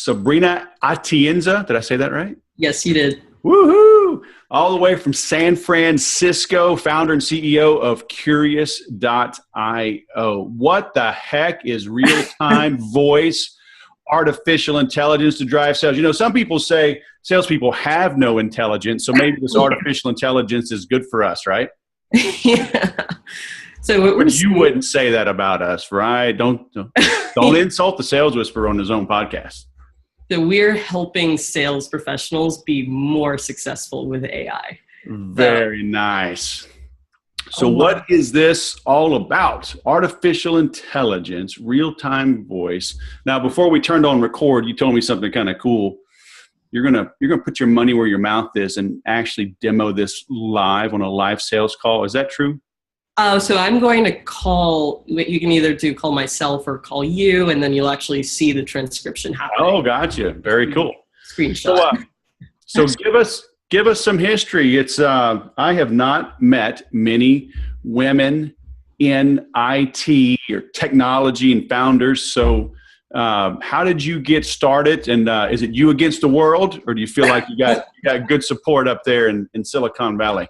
Sabrina Atienza. Did I say that right? Yes, you did. Woohoo! All the way from San Francisco, founder and CEO of Qurious.io. What the heck is real-time voice, artificial intelligence to drive sales? You know, some people say salespeople have no intelligence, so maybe this artificial intelligence is good for us, right? Yeah. So but you wouldn't say that about us, right? Don't insult the sales whisperer on his own podcast. So we're helping sales professionals be more successful with AI. Very nice. So what is this all about? Artificial intelligence, real-time voice. Now, before we turned on record, you told me something kind of cool. You're gonna put your money where your mouth is and actually demo this live on a live sales call. Is that true? So I'm going to call, you can either call myself or call you, and then you'll actually see the transcription happen. Oh, gotcha. Very cool. Screenshot. So give us some history. It's I have not met many women in IT or technology and founders. So how did you get started? And is it you against the world, or do you feel like you got good support up there in Silicon Valley?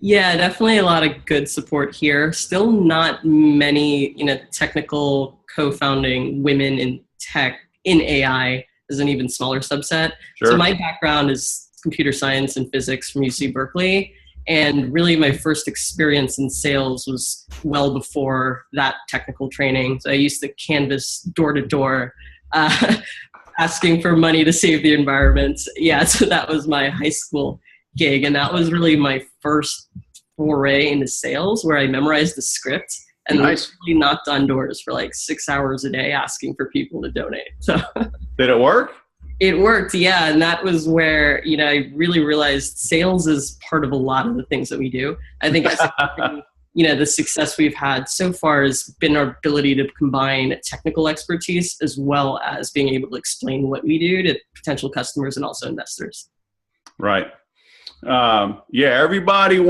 Yeah, definitely a lot of good support here. Still not many, technical co-founding women in tech, in AI is an even smaller subset. Sure. So my background is computer science and physics from UC Berkeley. And really my first experience in sales was well before that technical training. So I used to canvas door to door, asking for money to save the environment. Yeah, so that was my high school gig, and that was really my first foray into sales, where I memorized the script and nice. Really knocked on doors for like 6 hours a day asking for people to donate. So did it work? It worked, yeah. And that was where I really realized sales is part of a lot of the things that we do. I think the success we've had so far has been our ability to combine technical expertise as well as being able to explain what we do to potential customers and also investors. Right. Everybody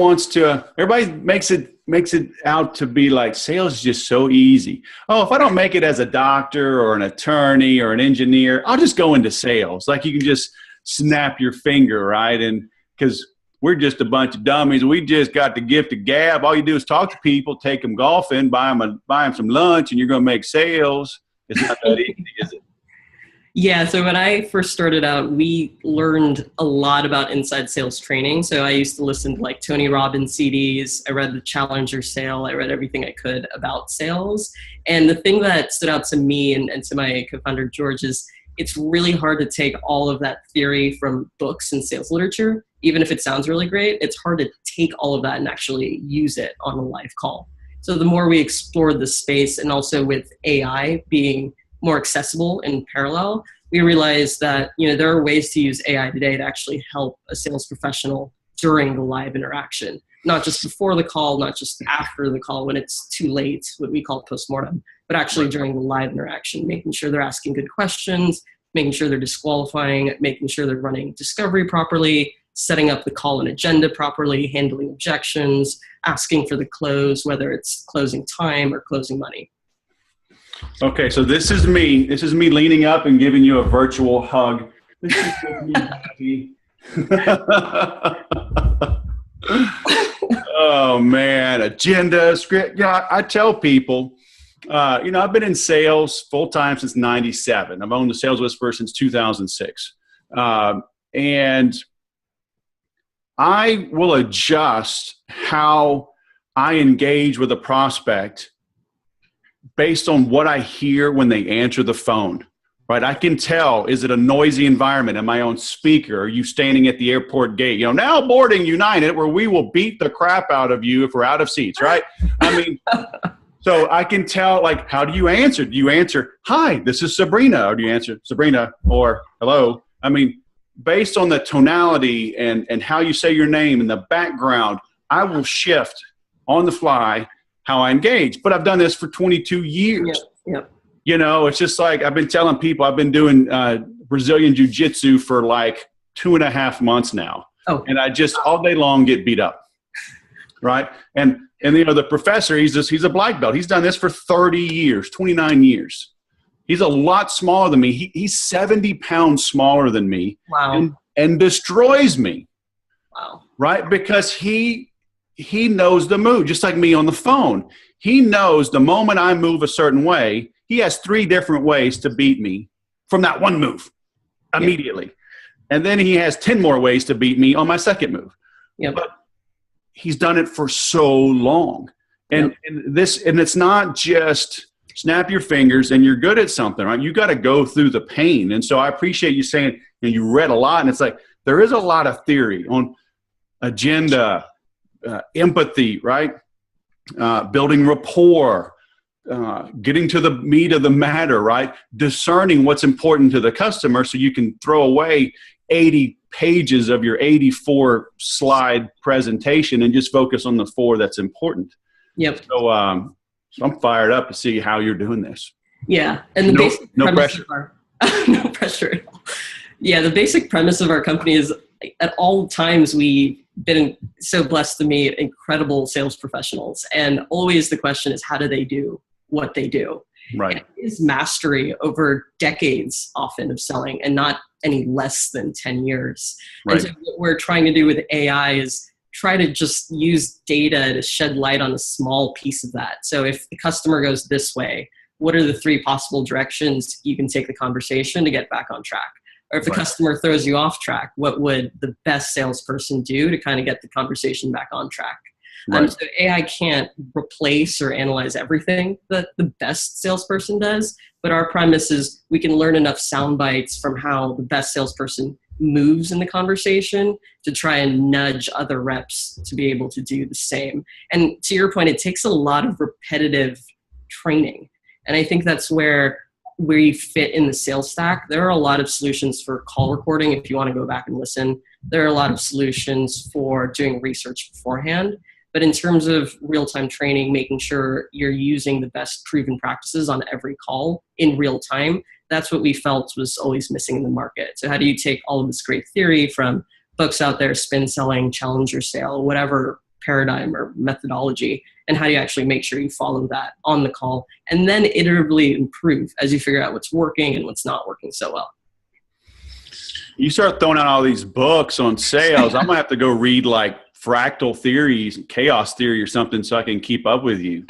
makes it out to be like sales is just so easy. Oh, if I don't make it as a doctor or an attorney or an engineer, I'll just go into sales. Like you can just snap your finger, right? And because we're just a bunch of dummies. We just got the gift of gab. All you do is talk to people, take them golfing, buy them some lunch, and you're going to make sales. It's not that easy, is it? Yeah, so when I first started out, we learned a lot about inside sales training. So I used to listen to like Tony Robbins CDs. I read the Challenger Sale. I read everything I could about sales. And the thing that stood out to me and to my co-founder, George, is it's really hard to take all of that theory from books and sales literature. Even if it sounds really great, it's hard to take all of that and actually use it on a live call. So the more we explored the space, and also with AI being more accessible in parallel, we realized that there are ways to use AI today to actually help a sales professional during the live interaction, not just before the call, not just after the call when it's too late, what we call postmortem, but actually during the live interaction, making sure they're asking good questions, making sure they're disqualifying, making sure they're running discovery properly, setting up the call and agenda properly, handling objections, asking for the close, whether it's closing time or closing money. Okay, so this is me. This is me leaning up and giving you a virtual hug. This is me happy. Oh man, agenda, script. Yeah, I tell people, I've been in sales full time since '97. I've owned the Sales Whisperer since 2006, and I will adjust how I engage with a prospect based on what I hear when they answer the phone, right? I can tell, is it a noisy environment? Am I on speaker? Are you standing at the airport gate? Now boarding United, where we will beat the crap out of you if we're out of seats, right? I mean, so I can tell, like, how do you answer? Do you answer, hi, this is Sabrina? Or do you answer, Sabrina, or hello? I mean, based on the tonality and how you say your name and the background, I will shift on the fly how I engage. But I've done this for 22 years. Yep. It's just like I've been telling people I've been doing Brazilian jiu-jitsu for like 2.5 months now. Oh. And I just all day long get beat up. Right. And the professor, he's a black belt. He's done this for 30 years, 29 years. He's a lot smaller than me. He's 70 pounds smaller than me. Wow. And destroys me. Wow. Right? Because he knows the move, just like me on the phone. He knows the moment I move a certain way, he has 3 different ways to beat me from that one move immediately. And then he has 10 more ways to beat me on my second move. Yep. But he's done it for so long. And it's not just snap your fingers and you're good at something, right? You got to go through the pain. And so I appreciate you saying, you read a lot, and it's like, there is a lot of theory on agenda, empathy, right? Building rapport, getting to the meat of the matter, right? Discerning what's important to the customer so you can throw away 80 pages of your 84 slide presentation and just focus on the 4 that's important. Yep. So I'm fired up to see how you're doing this. Yeah. And the basic no premise pressure. No pressure at all. Yeah. The basic premise of our company is at all times we've been so blessed to meet incredible sales professionals. And always the question is, how do they do what they do? Right. And it is mastery over decades often of selling and not any less than 10 years. Right. And so what we're trying to do with AI is try to just use data to shed light on a small piece of that. So if the customer goes this way, what are the 3 possible directions you can take the conversation to get back on track? Or if the customer throws you off track, what would the best salesperson do to kind of get the conversation back on track? Right. So AI can't replace or analyze everything that the best salesperson does, but our premise is we can learn enough sound bites from how the best salesperson moves in the conversation to try and nudge other reps to be able to do the same. And to your point, it takes a lot of repetitive training. And I think that's where you fit in the sales stack. There are a lot of solutions for call recording if you want to go back and listen. There are a lot of solutions for doing research beforehand. But in terms of real-time training, making sure you're using the best proven practices on every call in real time, that's what we felt was always missing in the market. So how do you take all of this great theory from books out there, spin selling, challenger sale, whatever paradigm or methodology, and how do you actually make sure you follow that on the call and then iteratively improve as you figure out what's working and what's not working so well? You start throwing out all these books on sales, I'm going to have to go read like fractal theories, chaos theory or something so I can keep up with you.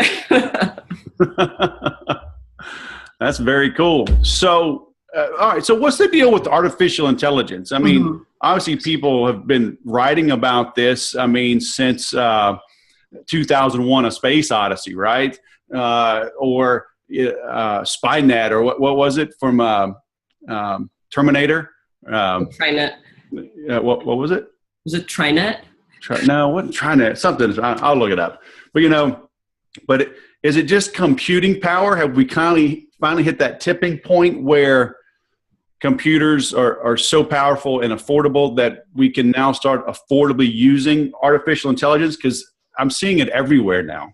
That's very cool. So, all right. So what's the deal with artificial intelligence? I mean, obviously people have been writing about this, I mean, since 2001, A Space Odyssey, right? Or Spynet, or what was it from Terminator? Trinet. What was it? Was it Trinet? No, what Trinet? Something. I'll look it up. But is it just computing power? Have we finally hit that tipping point where computers are so powerful and affordable that we can now start affordably using artificial intelligence? Because I'm seeing it everywhere now.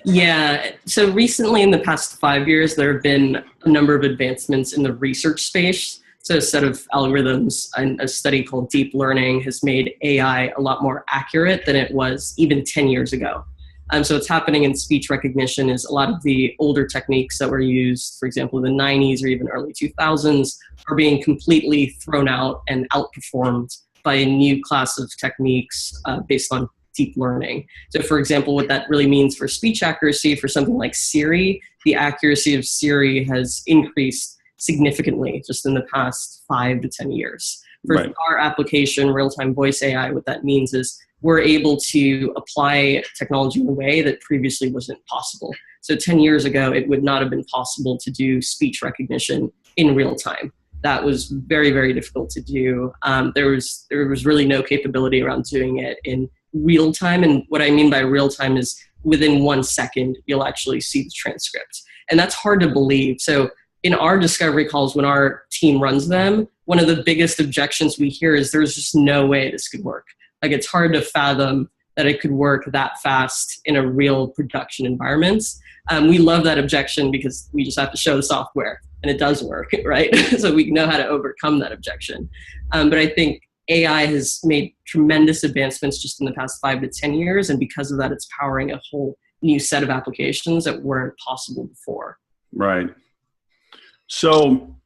Yeah. So recently in the past 5 years, there have been a number of advancements in the research space. So a set of algorithms and a study called deep learning has made AI a lot more accurate than it was even 10 years ago. So what's happening in speech recognition is a lot of the older techniques that were used, for example, in the 90s or even early 2000s, are being completely thrown out and outperformed by a new class of techniques based on deep learning. So for example, what that really means for speech accuracy for something like Siri, the accuracy of Siri has increased significantly just in the past 5 to 10 years. For our application, real-time voice AI, what that means is we're able to apply technology in a way that previously wasn't possible. So 10 years ago, it would not have been possible to do speech recognition in real time. That was very, very difficult to do. There was really no capability around doing it in real time. And what I mean by real time is within 1 second, you'll actually see the transcript. And that's hard to believe. So in our discovery calls, when our team runs them, one of the biggest objections we hear is there's just no way this could work. Like, it's hard to fathom that it could work that fast in a real production environment. We love that objection because we just have to show the software and it does work, right? So we know how to overcome that objection. But I think AI has made tremendous advancements just in the past 5 to 10 years. And because of that, it's powering a whole new set of applications that weren't possible before. Right. So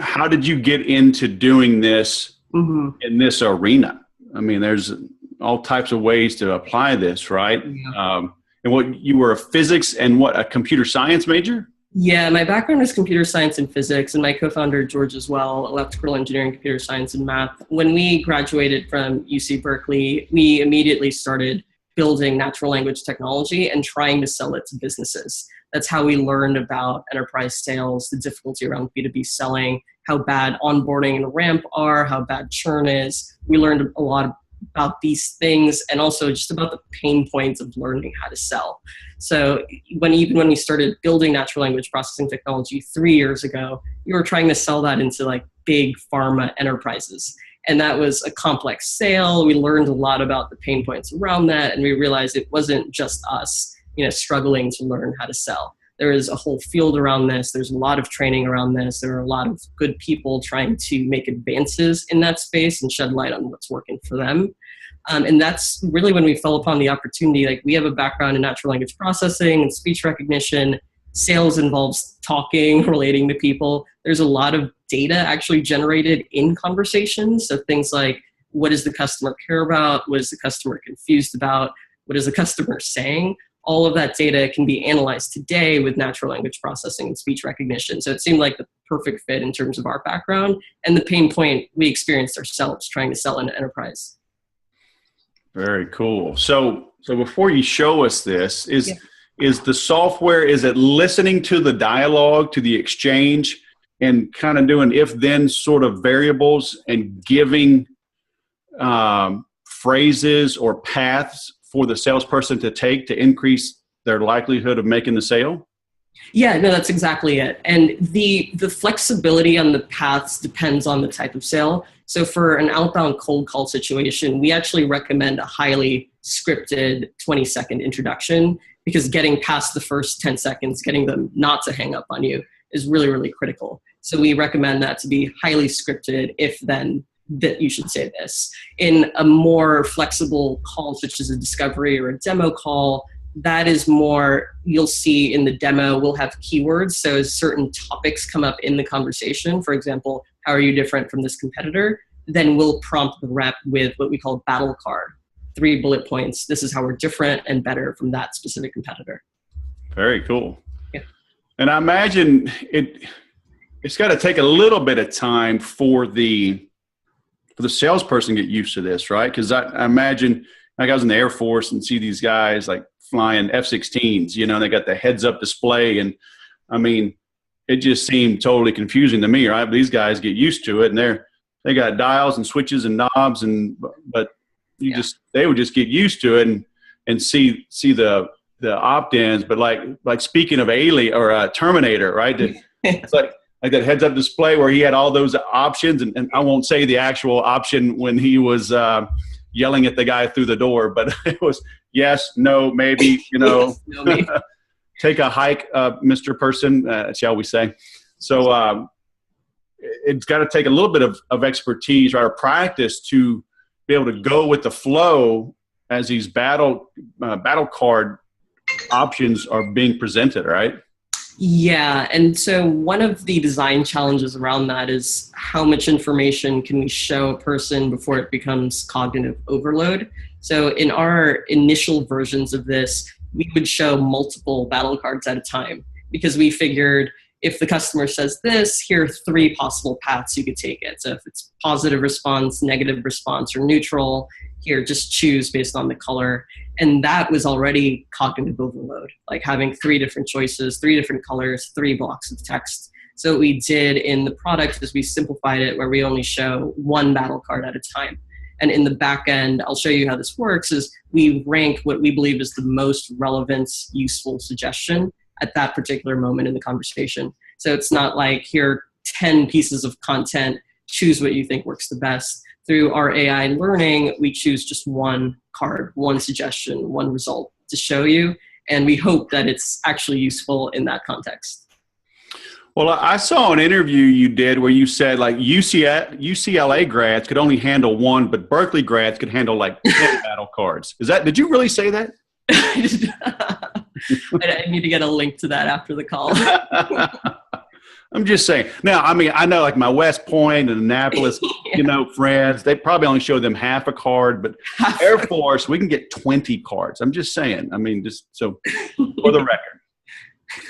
how did you get into doing this in this arena? I mean, there's all types of ways to apply this, right? Yeah. And what, you were a physics and what, a computer science major? Yeah, my background is computer science and physics, and my co-founder, George, as well, electrical engineering, computer science, and math. When we graduated from UC Berkeley, we immediately started building natural language technology and trying to sell it to businesses. That's how we learned about enterprise sales, the difficulty around B2B selling, how bad onboarding and ramp are, how bad churn is. We learned a lot about these things, and also just about the pain points of learning how to sell. So even when we started building natural language processing technology 3 years ago, we were trying to sell that into like big pharma enterprises. And that was a complex sale. We learned a lot about the pain points around that, and we realized it wasn't just us, struggling to learn how to sell. There is a whole field around this. There's a lot of training around this. There are a lot of good people trying to make advances in that space and shed light on what's working for them. And that's really when we fell upon the opportunity. Like, we have a background in natural language processing and speech recognition. Sales involves talking, relating to people. There's a lot of data actually generated in conversations. So things like, what does the customer care about? What is the customer confused about? What is the customer saying? All of that data can be analyzed today with natural language processing and speech recognition. So it seemed like the perfect fit in terms of our background and the pain point we experienced ourselves trying to sell into enterprise. Very cool. So before you show us this, is the software, is it listening to the dialogue, to the exchange, and kind of doing if-then sort of variables and giving phrases or paths for the salesperson to take to increase their likelihood of making the sale? Yeah, no, that's exactly it. And the flexibility on the paths depends on the type of sale. So for an outbound cold call situation, we actually recommend a highly scripted 20-second introduction, because getting past the first 10 seconds, getting them not to hang up on you, is really, really critical. So we recommend that to be highly scripted, if then that you should say this. In a more flexible call, such as a discovery or a demo call, that is more, you'll see in the demo, we'll have keywords. So as certain topics come up in the conversation, for example, how are you different from this competitor? Then we'll prompt the rep with what we call battle card, 3 bullet points. This is how we're different and better from that specific competitor. Very cool. Yeah. And I imagine it's got to take a little bit of time for the salesperson to get used to this, right? Because I imagine, like, I was in the Air Force and see these guys like flying F-16s, they got the heads-up display, and I mean, it just seemed totally confusing to me, right? But these guys get used to it, and they got dials and switches and knobs, but they would just get used to it and see the opt-ins. But like speaking of Alien or Terminator, right? It's like that heads-up display where he had all those options, and I won't say the actual option when he was yelling at the guy through the door, but it was yes, no, maybe, Yes, no, maybe. Take a hike, Mr. Person, shall we say. So it's got to take a little bit of expertise, right, or practice to be able to go with the flow as these battle card options are being presented, right? Yeah, and so one of the design challenges around that is how much information can we show a person before it becomes cognitive overload. So in our initial versions of this, we would show multiple battle cards at a time, because we figured if the customer says this, here are 3 possible paths you could take it. So if it's positive response, negative response, or neutral, here, just choose based on the color. And that was already cognitive overload, like having 3 different choices, 3 different colors, 3 blocks of text. So what we did in the product is we simplified it where we only show 1 battle card at a time. And in the back end, I'll show you how this works, is we rank what we believe is the most relevant, useful suggestion at that particular moment in the conversation. So it's not like, here are 10 pieces of content, choose what you think works the best. Through our AI learning, we choose just 1 card, 1 suggestion, 1 result to show you. And we hope that it's actually useful in that context. Well, I saw an interview you did where you said like UCLA grads could only handle 1, but Berkeley grads could handle like 10 battle cards. Did you really say that? I need to get a link to that after the call. I'm just saying. Now, I mean, I know like my West Point and Annapolis, friends, they probably only show them half a card, but Air Force, we can get 20 cards. I'm just saying. I mean, just so for the record,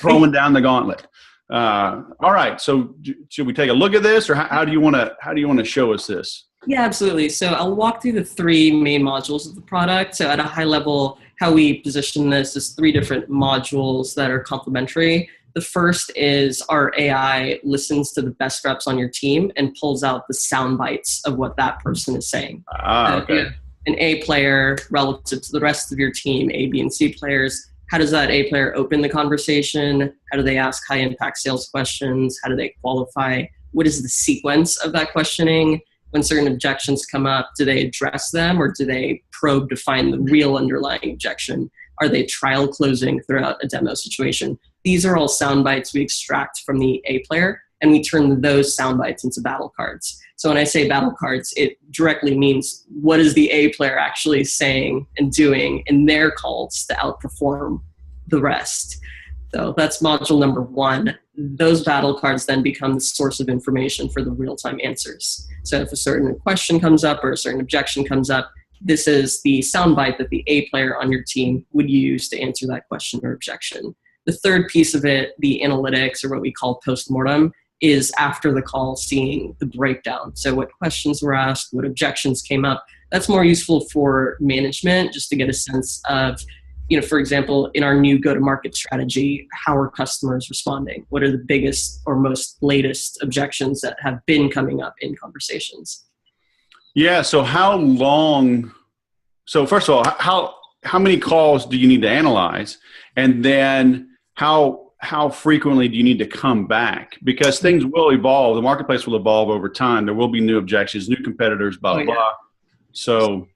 throwing down the gauntlet. All right. So should we take a look at this, or how do you want to show us this? Yeah, absolutely. So I'll walk through the three main modules of the product. So at a high level, how we position this is three different modules that are complementary. The first is our AI listens to the best reps on your team and pulls out the sound bites of what that person is saying. Okay. An A player relative to the rest of your team, A, B, and C players. How does that A player open the conversation? How do they ask high impact sales questions? How do they qualify? What is the sequence of that questioning? When certain objections come up, do they address them, or do they probe to find the real underlying objection? Are they trial closing throughout a demo situation? These are all sound bites we extract from the A player, and we turn those sound bites into battle cards. So when I say battle cards, it directly means what is the A player actually saying and doing in their calls to outperform the rest. So that's module number one. Those battle cards then become the source of information for the real-time answers. So if a certain question comes up or a certain objection comes up, this is the soundbite that the A player on your team would use to answer that question or objection. The third piece of it, the analytics, or what we call postmortem, is after the call seeing the breakdown. So what questions were asked, what objections came up. That's more useful for management, just to get a sense of, for example, in our new go-to-market strategy, how are customers responding? What are the biggest or most latest objections that have been coming up in conversations? Yeah. So first of all, how many calls do you need to analyze? And then how frequently do you need to come back? Because things will evolve. The marketplace will evolve over time. There will be new objections, new competitors, blah, blah. So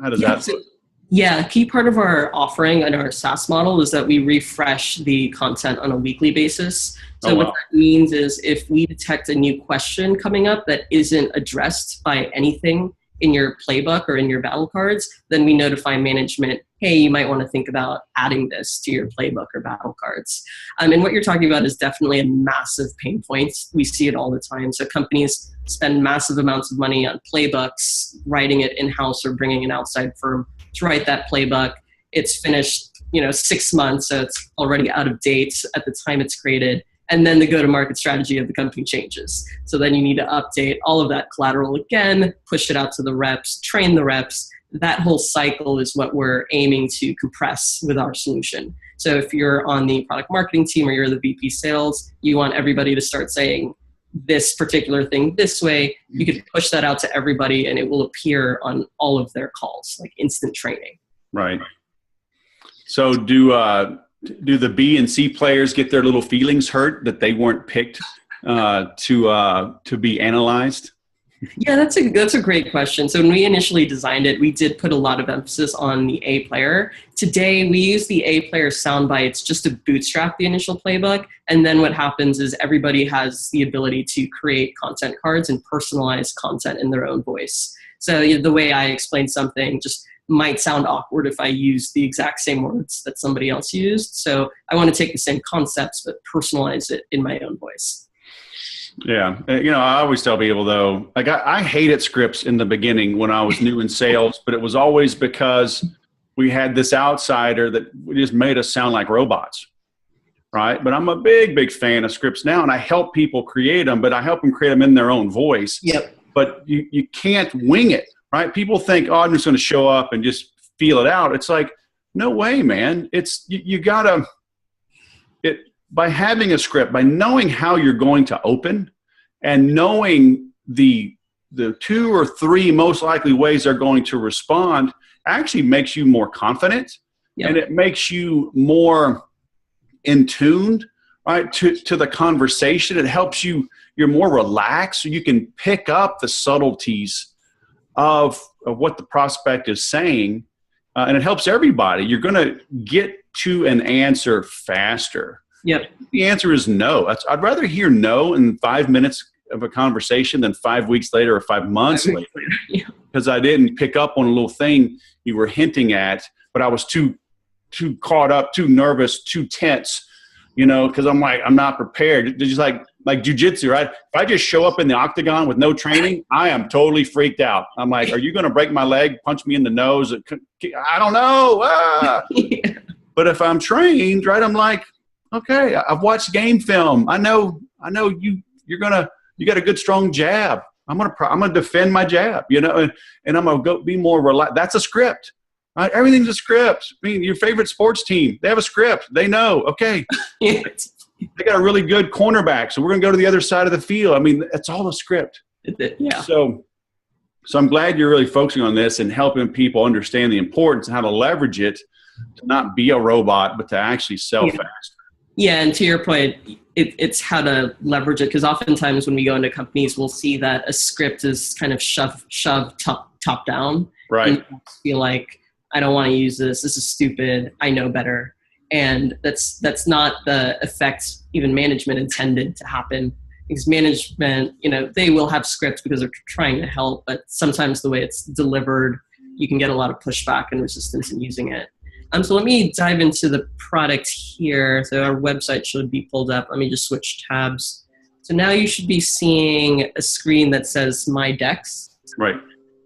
how does that look? Yeah, a key part of our offering and our SaaS model is that we refresh the content on a weekly basis. So what that means is if we detect a new question coming up that isn't addressed by anything in your playbook or in your battle cards, then we notify management, hey, you might want to think about adding this to your playbook or battle cards. And what you're talking about is definitely a massive pain point. We see it all the time. So companies spend massive amounts of money on playbooks, writing it in-house or bringing an outside firm to write that playbook. It's finished, 6 months, so it's already out of date at the time it's created. And then the go-to-market strategy of the company changes. So then you need to update all of that collateral again, push it out to the reps, train the reps. That whole cycle is what we're aiming to compress with our solution. So if you're on the product marketing team or you're the VP sales, you want everybody to start saying this particular thing this way. You could push that out to everybody and it will appear on all of their calls, like instant training. Right. So do the B and C players get their little feelings hurt that they weren't picked to be analyzed? Yeah, that's a great question. So when we initially designed it, we did put a lot of emphasis on the A player. Today, we use the A player sound bites just to bootstrap the initial playbook. And then what happens is everybody has the ability to create content cards and personalize content in their own voice. So the way I explain something just might sound awkward if I use the exact same words that somebody else used. So I want to take the same concepts, but personalize it in my own voice. Yeah. I always tell people though, like I hated scripts in the beginning when I was new in sales, but it was always because we had this outsider that just made us sound like robots. Right. But I'm a big fan of scripts now, and I help people create them, but I help them create them in their own voice. Yep. But you can't wing it. Right? People think, I'm just going to show up and just feel it out. It's like, no way, man. It's you gotta by having a script, by knowing how you're going to open, and knowing the 2 or 3 most likely ways they're going to respond, actually makes you more confident, and it makes you more in tune, right, to the conversation. It helps you're more relaxed, so you can pick up the subtleties of what the prospect is saying, and it helps everybody. You're going to get to an answer faster. Yep. The answer is no. I'd rather hear no in 5 minutes of a conversation than 5 weeks later or 5 months later, because I didn't pick up on a little thing you were hinting at, but I was too caught up, too nervous, too tense because I'm not prepared. It's just like jujitsu, right? If I just show up in the octagon with no training, I am totally freaked out. I'm like, are you going to break my leg, punch me in the nose? I don't know. Yeah. But if I'm trained, right, I'm like, okay, I've watched game film. I know you got a good strong jab. I'm gonna defend my jab, and I'm gonna go be more relaxed. That's a script. Right? Everything's a script. I mean, your favorite sports team, they have a script. They know, okay, they got a really good cornerback, so we're going to go to the other side of the field. I mean, it's all a script. Yeah. So I'm glad you're really focusing on this and helping people understand the importance and how to leverage it to not be a robot, but to actually sell fast. Yeah, and to your point, it's how to leverage it, because oftentimes when we go into companies, we'll see that a script is kind of shoved top down. Right. And you feel like, I don't want to use this. This is stupid. I know better. And that's not the effect even management intended to happen. Because management, they will have scripts because they're trying to help, but sometimes the way it's delivered, you can get a lot of pushback and resistance in using it. So let me dive into the product here. So our website should be pulled up. Let me just switch tabs. So now you should be seeing a screen that says My Decks. Right.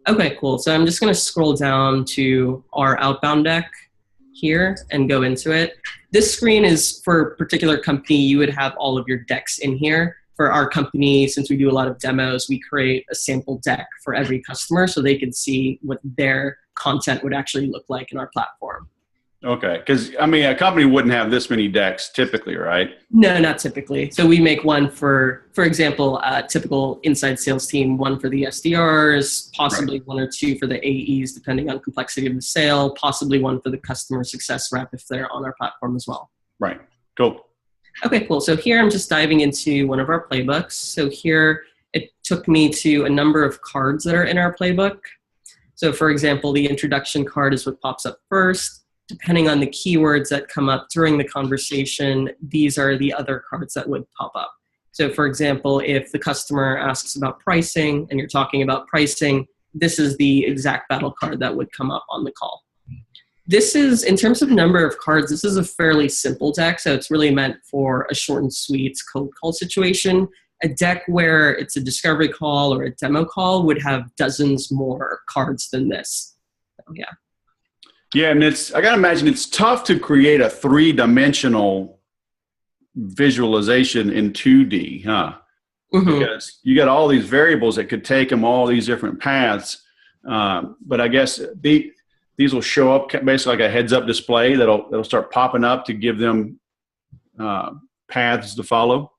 Okay, cool. So I'm just going to scroll down to our outbound deck here and go into it. This screen is for a particular company. You would have all of your decks in here. For our company, since we do a lot of demos, we create a sample deck for every customer so they can see what their content would actually look like in our platform. Okay, because a company wouldn't have this many decks typically, right? No, not typically. So we make one for example, a typical inside sales team, one for the SDRs, possibly one or two for the AEs, depending on complexity of the sale, possibly one for the customer success rep if they're on our platform as well. Right. Cool. Okay, cool. So here I'm just diving into one of our playbooks. So here it took me to a number of cards that are in our playbook. So for example, the introduction card is what pops up first. Depending on the keywords that come up during the conversation, these are the other cards that would pop up. So for example, if the customer asks about pricing and you're talking about pricing, this is the exact battle card that would come up on the call. This is, in terms of number of cards, this is a fairly simple deck. So it's really meant for a short and sweet cold call situation. A deck where it's a discovery call or a demo call would have dozens more cards than this. So, yeah. Yeah, and I got to imagine it's tough to create a 3-dimensional visualization in 2D, huh? Mm-hmm. Because you got all these variables that could take them all these different paths. But I guess these will show up basically like a heads-up display that'll start popping up to give them paths to follow.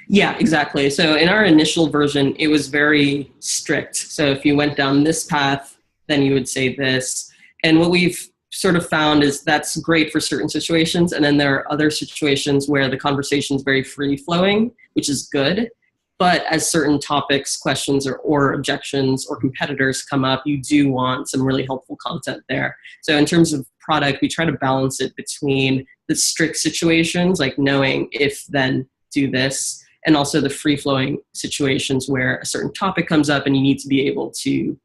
Yeah, exactly. So in our initial version, it was very strict. So if you went down this path, then you would say this. And what we've sort of found is that's great for certain situations. And then there are other situations where the conversation is very free-flowing, which is good. But as certain topics, questions, or objections or competitors come up, you do want some really helpful content there. So in terms of product, we try to balance it between the strict situations, like knowing if, then, do this, and also the free-flowing situations where a certain topic comes up and you need to be able to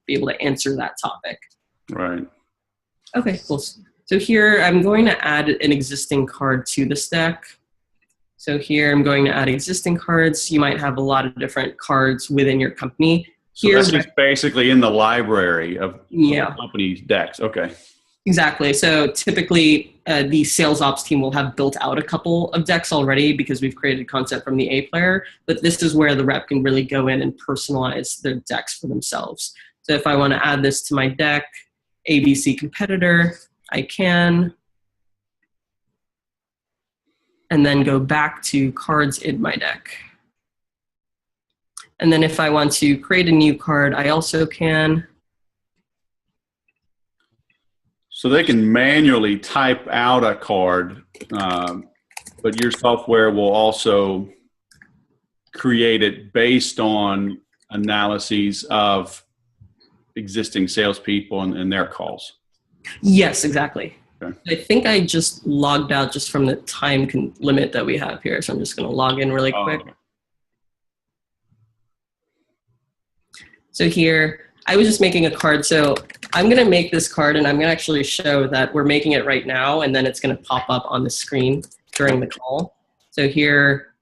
answer that topic. Right. Okay, cool. So here I'm going to add an existing card to this deck. So here I'm going to add existing cards. You might have a lot of different cards within your company. Here, so that's just basically in the library of company's decks. Okay. Exactly. So typically the sales ops team will have built out a couple of decks already because we've created content from the A player, but this is where the rep can really go in and personalize their decks for themselves. So if I want to add this to my deck, ABC competitor, I can, and then go back to cards in my deck. And then if I want to create a new card, I also can. So they can manually type out a card, but your software will also create it based on analyses of existing salespeople and their calls. Yes, exactly. Okay. I think I just logged out just from the time limit that we have here. So I'm just going to log in really quick. Okay. So here, I was just making a card. So I'm going to make this card and I'm going to actually show that we're making it right now. And then it's going to pop up on the screen during the call. So here,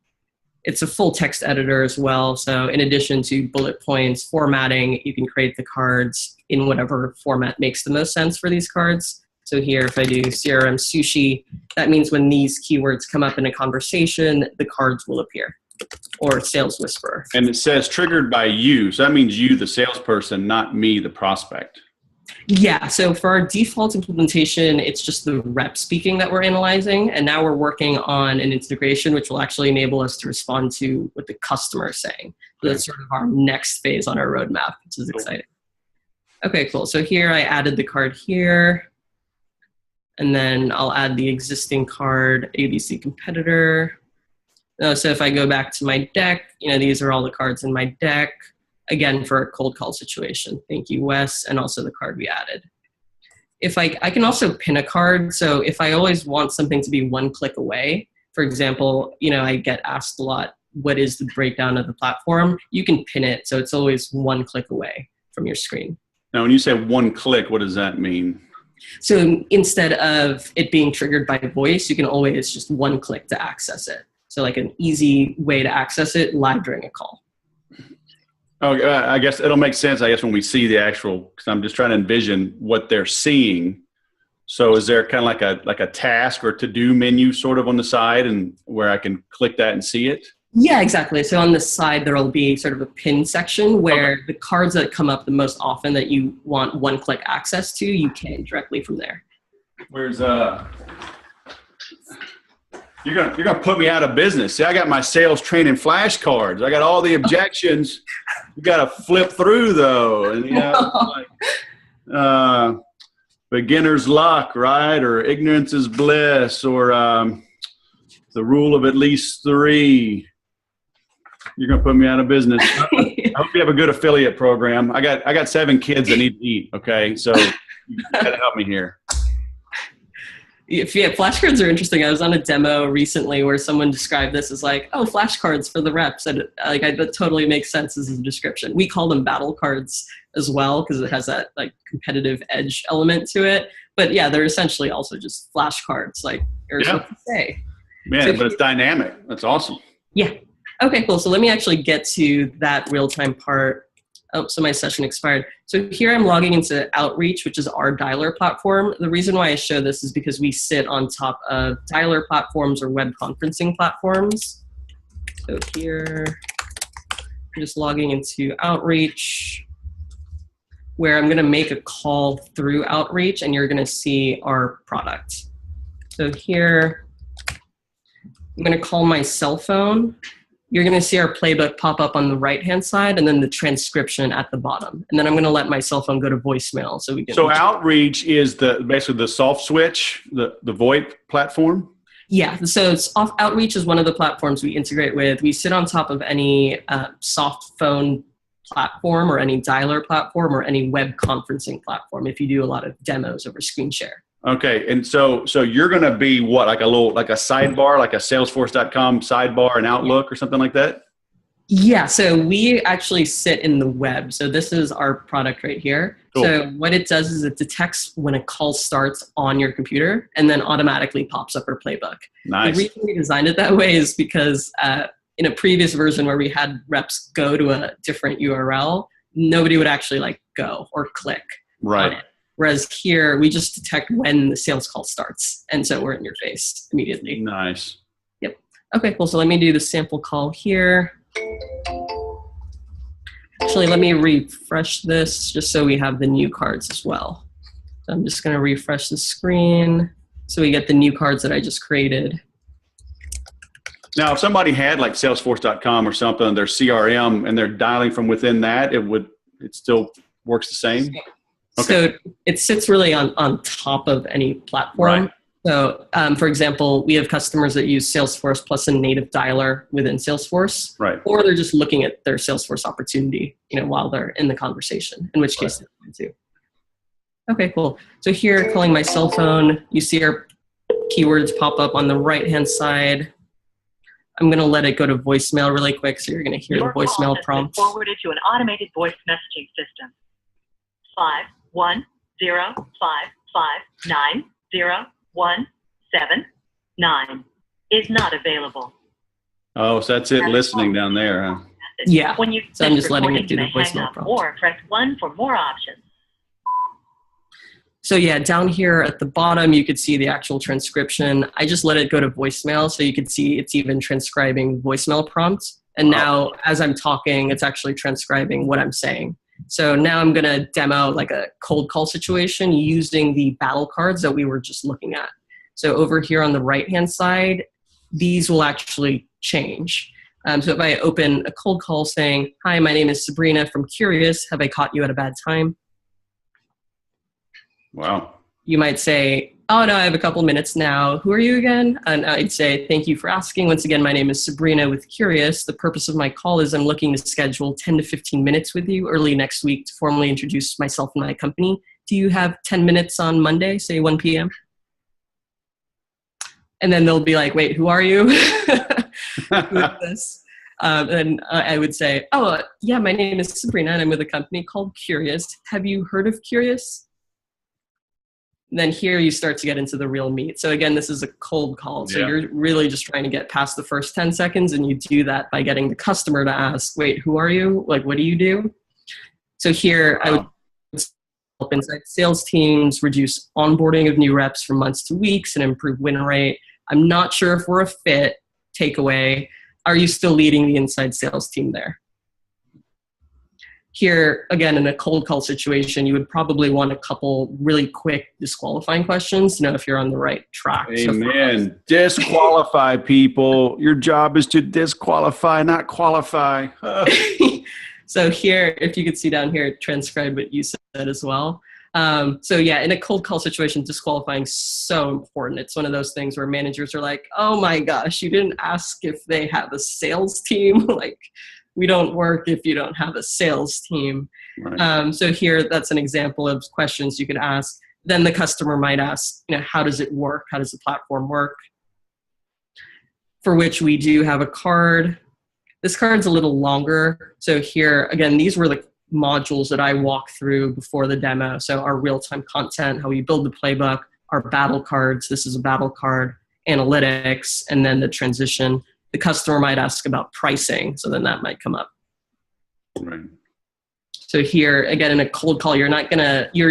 it's a full text editor as well. So in addition to bullet points, formatting, you can create the cards in whatever format makes the most sense for these cards. So here, if I do CRM Sushi, that means when these keywords come up in a conversation, the cards will appear, or sales whisperer. And it says triggered by you. So that means you, the salesperson, not me, the prospect. Yeah, so for our default implementation, it's just the rep speaking that we're analyzing. And now we're working on an integration, which will actually enable us to respond to what the customer is saying. So that's sort of our next phase on our roadmap, which is exciting. Okay, cool. So here I added the card here. And then I'll add the existing card, ABC competitor. So if I go back to my deck, these are all the cards in my deck. Again, for a cold call situation. Thank you, Wes, and also the card we added. If I can also pin a card. So if I always want something to be one click away, for example, I get asked a lot, what is the breakdown of the platform? You can pin it, so it's always one click away from your screen. Now, when you say one click, what does that mean? So instead of it being triggered by voice, you can always just one click to access it. So like an easy way to access it live during a call. Oh, I guess it'll make sense, when we see the actual, because I'm just trying to envision what they're seeing. So is there kind of like a task or to-do menu sort of on the side and where I can click that and see it? Yeah, exactly. So on the side, there will be sort of a pin section where the cards that come up the most often that you want one-click access to, you can directly from there. Where's You're gonna put me out of business. See, I got my sales training flashcards. I got all the objections. You got to flip through though, and beginner's luck, right? Or ignorance is bliss, or the rule of at least three. You're gonna put me out of business. I hope you have a good affiliate program. I got 7 kids that need to eat. Okay, so you gotta help me here. Yeah, flashcards are interesting. I was on a demo recently where someone described this as like, oh, flashcards for the reps. And that totally makes sense as a description. We call them battle cards as well because it has that like competitive edge element to it. But yeah, they're essentially also just flashcards, like here's what to say. Man, so but it's dynamic. That's awesome. Yeah. Okay, cool. So let me actually get to that real-time part. Oh, so my session expired. So here I'm logging into Outreach, which is our dialer platform. The reason why I show this is because we sit on top of dialer platforms or web conferencing platforms. So here, I'm just logging into Outreach, where I'm going to make a call through Outreach, and you're going to see our product. So here, I'm going to call my cell phone. You're going to see our playbook pop up on the right-hand side and then the transcription at the bottom. And then I'm going to let my cell phone go to voicemail so we can. So Outreach is basically the soft switch, the VoIP platform? Yeah. So Outreach is one of the platforms we integrate with. We sit on top of any soft phone platform or any dialer platform or any web conferencing platform if you do a lot of demos over screen share. Okay, and so you're going to be what, like a sidebar, like a Salesforce.com sidebar and Outlook or something like that? Yeah, so we actually sit in the web. So this is our product right here. Cool. So what it does is it detects when a call starts on your computer and then automatically pops up our playbook. Nice. The reason we designed it that way is because in a previous version where we had reps go to a different URL, nobody would actually go or click on it. Whereas here, we just detect when the sales call starts. And so we're in your face immediately. Nice. Yep. Okay, cool. So let me do the sample call here. Actually, let me refresh this just so we have the new cards as well. So I'm just going to refresh the screen so we get the new cards that I just created. Now, if somebody had like Salesforce.com or something, their CRM, and they're dialing from within that, it still works the same? Okay. So it sits really on top of any platform. Right. So, for example, we have customers that use Salesforce plus a native dialer within Salesforce, right? Or they're just looking at their Salesforce opportunity, while they're in the conversation. In which case, they're going to. Okay, cool. So here, calling my cell phone, you see our keywords pop up on the right-hand side. I'm going to let it go to voicemail really quick, so you're going to hear the voicemail prompt. Forwarded to an automated voice messaging system. 51055590179 is not available. Oh, so that's it, listening down there, huh? Yeah. When you So I'm just letting it do the you may hang voicemail up prompt. or press 1 for more options. So yeah, down here at the bottom, you could see the actual transcription. I just let it go to voicemail, so you could see it's even transcribing voicemail prompts. And now, as I'm talking, it's actually transcribing what I'm saying. So now I'm going to demo like a cold call situation using the battle cards that we were just looking at. So over here on the right-hand side, these will actually change. So if I open a cold call saying, "Hi, my name is Sabrina from Qurious. Have I caught you at a bad time?" Wow. You might say, "Oh, no, I have a couple minutes now. Who are you again?" And I'd say, "Thank you for asking. Once again, my name is Sabrina with Qurious. The purpose of my call is I'm looking to schedule 10 to 15 minutes with you early next week to formally introduce myself and my company. Do you have 10 minutes on Monday, say 1 p.m.?" And then they'll be like, "Wait, who are you?" Who is this? And I would say, "Oh, yeah, my name is Sabrina, and I'm with a company called Qurious. Have you heard of Qurious?" Then here you start to get into the real meat. So again, this is a cold call. So you're really just trying to get past the first 10 seconds, and you do that by getting the customer to ask, "Wait, who are you? Like, what do you do?" So here I would help inside sales teams reduce onboarding of new reps from months to weeks and improve win rate. I'm not sure if we're a fit. Takeaway, are you still leading the inside sales team there? Here, again, in a cold call situation, you would probably want a couple really quick disqualifying questions to know if you're on the right track. Amen. Disqualify people. Your job is to disqualify, not qualify. So here, if you could see down here, transcribe what you said as well. So yeah, in a cold call situation, disqualifying is so important. It's one of those things where managers are like, "Oh my gosh, you didn't ask if they have a sales team." Like, we don't work if you don't have a sales team. Right. So here, that's an example of questions you could ask. Then the customer might ask, how does it work? How does the platform work? For which we do have a card. This card's a little longer. So here, again, these were the modules that I walked through before the demo. So our real-time content, how we build the playbook, our battle cards. This is a battle card, analytics, and then the transition. The customer might ask about pricing, so then that might come up. Right. So here, again, in a cold call, you're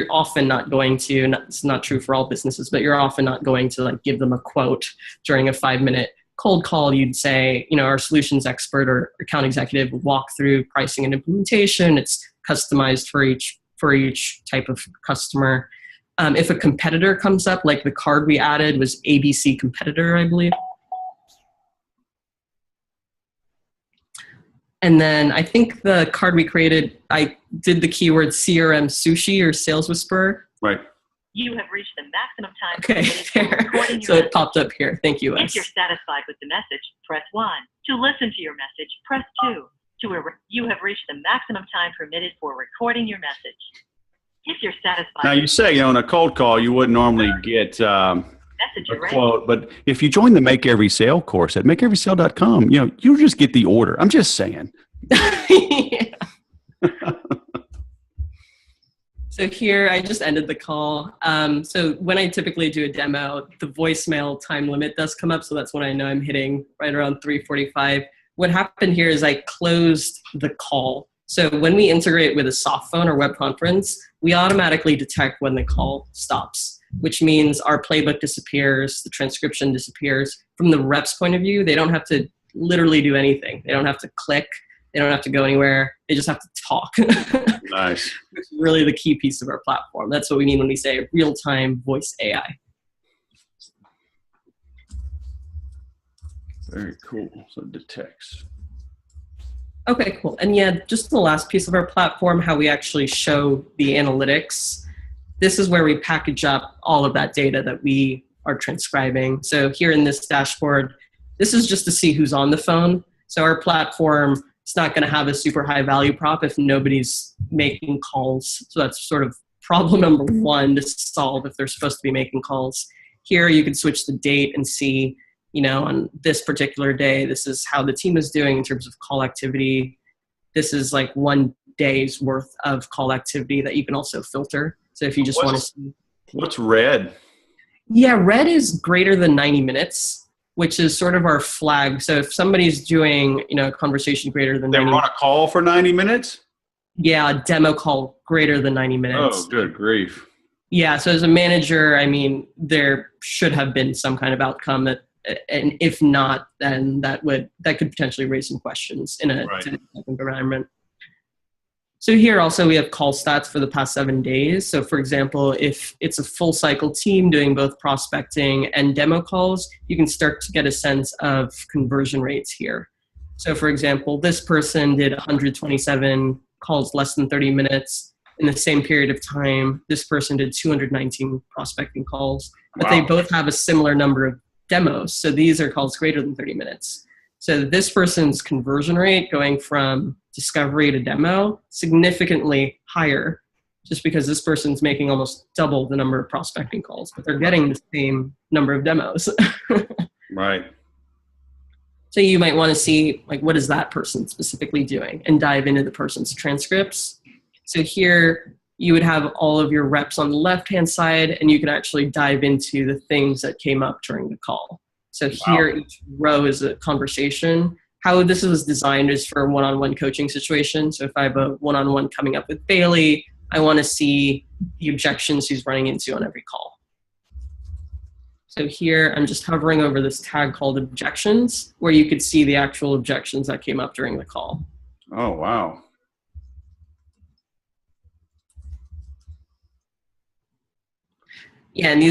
often not going to, it's not true for all businesses, but you're often not going to like give them a quote during a 5-minute cold call. You'd say, our solutions expert or account executive will walk through pricing and implementation. It's customized for each type of customer. If a competitor comes up, like the card we added was ABC competitor, I believe. And then I think the card we created, I did the keyword CRM Sushi or Sales Whisperer. Right. You have reached the maximum time. Okay, there. So it popped up here. Thank you, If you're satisfied with the message, press 1. To listen to your message, press 2. You have reached the maximum time permitted for recording your message. If you're satisfied. Now you say, in a cold call, you wouldn't normally get a quote, but if you join the Make Every Sale course at makeeverysale.com, you just get the order. I'm just saying. So here, I just ended the call. So when I typically do a demo, the voicemail time limit does come up. So that's when I know I'm hitting right around 3:45. What happened here is I closed the call. So when we integrate with a soft phone or web conference, we automatically detect when the call stops, which means our playbook disappears, the transcription disappears. From the rep's point of view, they don't have to literally do anything. They don't have to click. They don't have to go anywhere. They just have to talk. Nice. Which is really the key piece of our platform. That's what we mean when we say real-time voice AI. Very cool. So it detects. Okay, cool. And yeah, just the last piece of our platform, how we actually show the analytics. This is where we package up all of that data that we are transcribing. So here in this dashboard, this is just to see who's on the phone. So our platform, it's not going to have a super high value prop if nobody's making calls. So that's sort of problem number one to solve if they're supposed to be making calls. Here you can switch the date and see, on this particular day, this is how the team is doing in terms of call activity. This is like 1 day's worth of call activity that you can also filter. So if you just want to see. What's red? Yeah, red is greater than 90 minutes, which is sort of our flag. So if somebody's doing, a conversation greater than They were on a call for 90 minutes? Yeah, a demo call greater than 90 minutes. Oh, good grief. Yeah, so as a manager, I mean, there should have been some kind of outcome that, and if not, then that could potentially raise some questions in a type of environment. So here also we have call stats for the past 7 days. So for example, if it's a full cycle team doing both prospecting and demo calls, you can start to get a sense of conversion rates here. So for example, this person did 127 calls less than 30 minutes. In the same period of time, this person did 219 prospecting calls, but they both have a similar number of demos. So these are calls greater than 30 minutes. So this person's conversion rate going from discovery to demo, significantly higher, just because this person's making almost double the number of prospecting calls, but they're getting the same number of demos. Right. So you might want to see, like, what is that person specifically doing, and dive into the person's transcripts. So here you would have all of your reps on the left-hand side, and you can actually dive into the things that came up during the call. So here, each row is a conversation. How this was designed is for a one-on-one coaching situation. So if I have a one-on-one coming up with Bailey, I want to see the objections he's running into on every call. So here, I'm just hovering over this tag called objections, where you could see the actual objections that came up during the call. Oh, wow. Yeah, and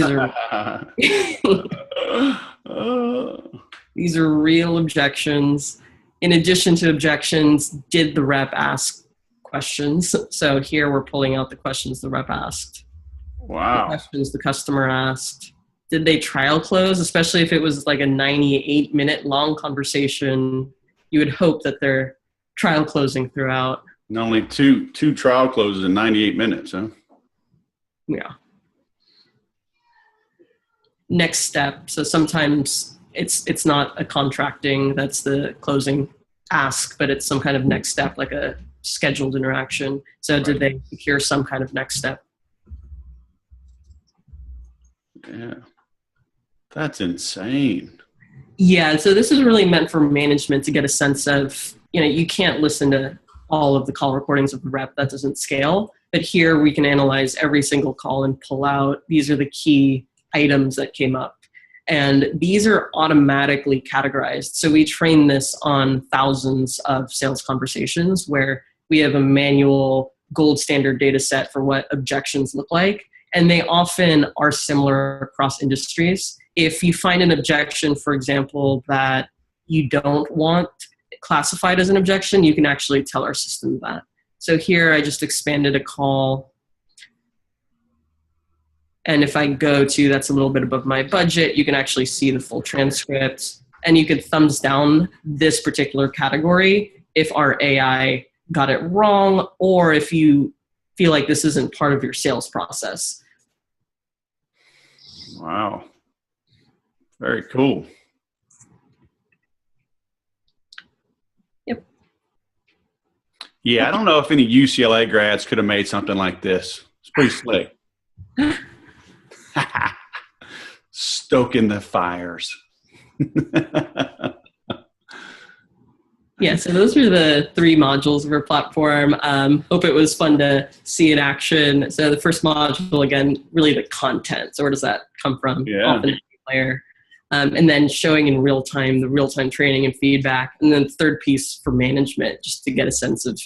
these are real objections. In addition to objections, did the rep ask questions? So here we're pulling out the questions the rep asked. Wow. The questions the customer asked. Did they trial close? Especially if it was like a 98-minute long conversation, you would hope that they're trial closing throughout. And only two trial closes in 98 minutes, huh? Yeah. Next step. So sometimes it's not a contracting, that's the closing ask, but it's some kind of next step, like a scheduled interaction. So did they secure some kind of next step? Yeah. That's insane. Yeah. So this is really meant for management to get a sense of, you can't listen to all of the call recordings of the rep. That doesn't scale. But here we can analyze every single call and pull out, these are the key items that came up. And these are automatically categorized. So we train this on thousands of sales conversations where we have a manual gold standard data set for what objections look like. And they often are similar across industries. If you find an objection, for example, that you don't want classified as an objection, you can actually tell our system that. So here I just expanded a call. And if I go to, that's a little bit above my budget, you can actually see the full transcript. And you could thumbs down this particular category if our AI got it wrong, or if you feel like this isn't part of your sales process. Wow. Very cool. Yep. Yeah, I don't know if any UCLA grads could have made something like this. It's pretty slick. Stoking the fires. Yeah, so those are the 3 modules of our platform. Hope it was fun to see in action. So the first module, again, really the content. So where does that come from? Yeah. Often the player. And then showing in real time, the real-time training and feedback. And then the third piece for management, just to get a sense of,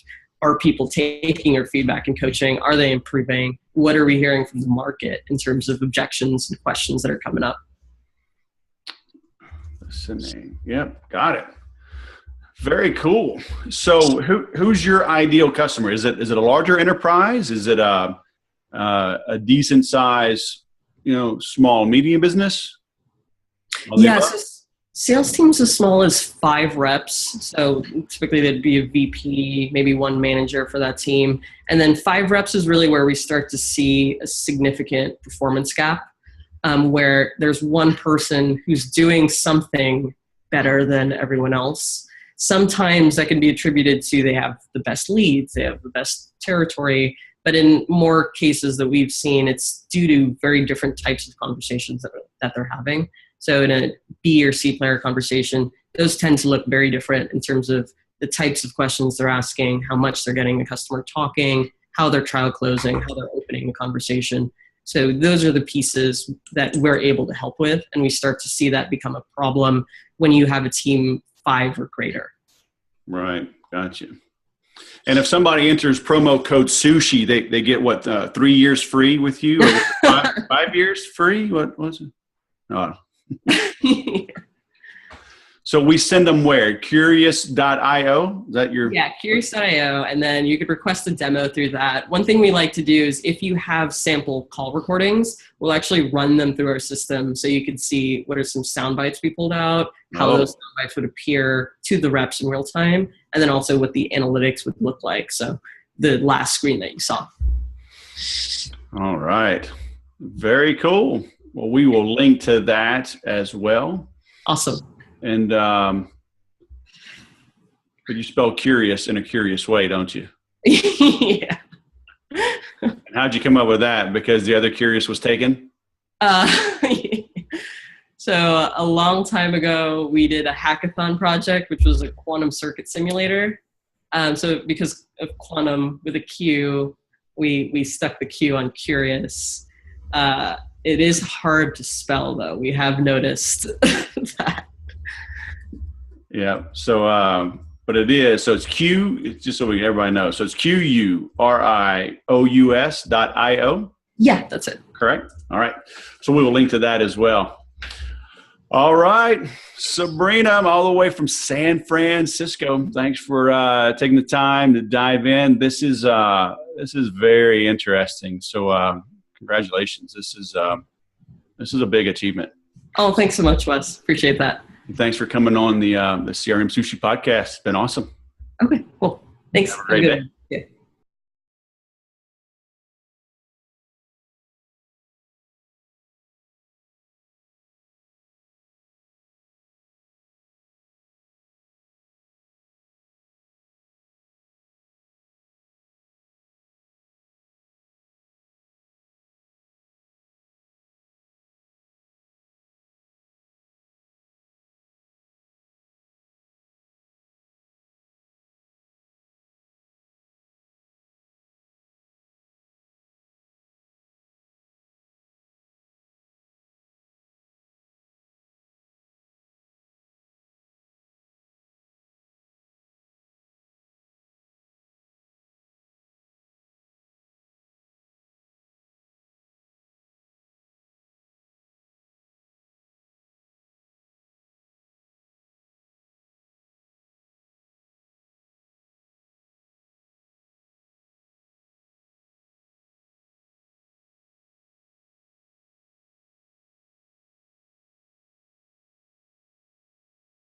are people taking your feedback and coaching? Are they improving? What are we hearing from the market in terms of objections and questions that are coming up? Listening. Yep, got it. Very cool. So who's your ideal customer? Is it a larger enterprise? Is it a decent size, small, medium business? Yes. Sales teams as small as 5 reps. So typically there'd be a VP, maybe 1 manager for that team. And then 5 reps is really where we start to see a significant performance gap, where there's one person who's doing something better than everyone else. Sometimes that can be attributed to they have the best leads, they have the best territory, but in more cases that we've seen, it's due to very different types of conversations that they're having. So in a B or C player conversation, those tend to look very different in terms of the types of questions they're asking, how much they're getting a customer talking, how they're trial closing, how they're opening the conversation. So those are the pieces that we're able to help with. And we start to see that become a problem when you have a team 5 or greater. Right. Gotcha. And if somebody enters promo code Sushi, they get what, 3 years free with you? Or 5 years free? What was it? Oh. So we send them where? Qurious.io? Is that your? Yeah, Qurious.io. And then you could request a demo through that. One thing we like to do is if you have sample call recordings, we'll actually run them through our system so you can see what are some sound bites we pulled out, how those sound bites would appear to the reps in real time, and then also what the analytics would look like. So the last screen that you saw. All right. Very cool. Well, we will link to that as well. Awesome. And but you spell curious in a curious way, don't you? Yeah. And how'd you come up with that? Because the other curious was taken? So a long time ago, we did a hackathon project, which was a quantum circuit simulator. So because of quantum with a Q, we stuck the Q on curious. It is hard to spell, though. We have noticed that. Yeah. So, but it is. So it's Q. It's just so everybody knows. So it's QURIOUS.io. Yeah, that's it. Correct. All right. So we will link to that as well. All right, Sabrina, I'm all the way from San Francisco. Thanks for taking the time to dive in. This is very interesting. So congratulations. This is a big achievement. Oh, thanks so much, Wes. Appreciate that. Thanks for coming on the CRM Sushi podcast. It's been awesome. Okay, cool. Thanks. Have a great day.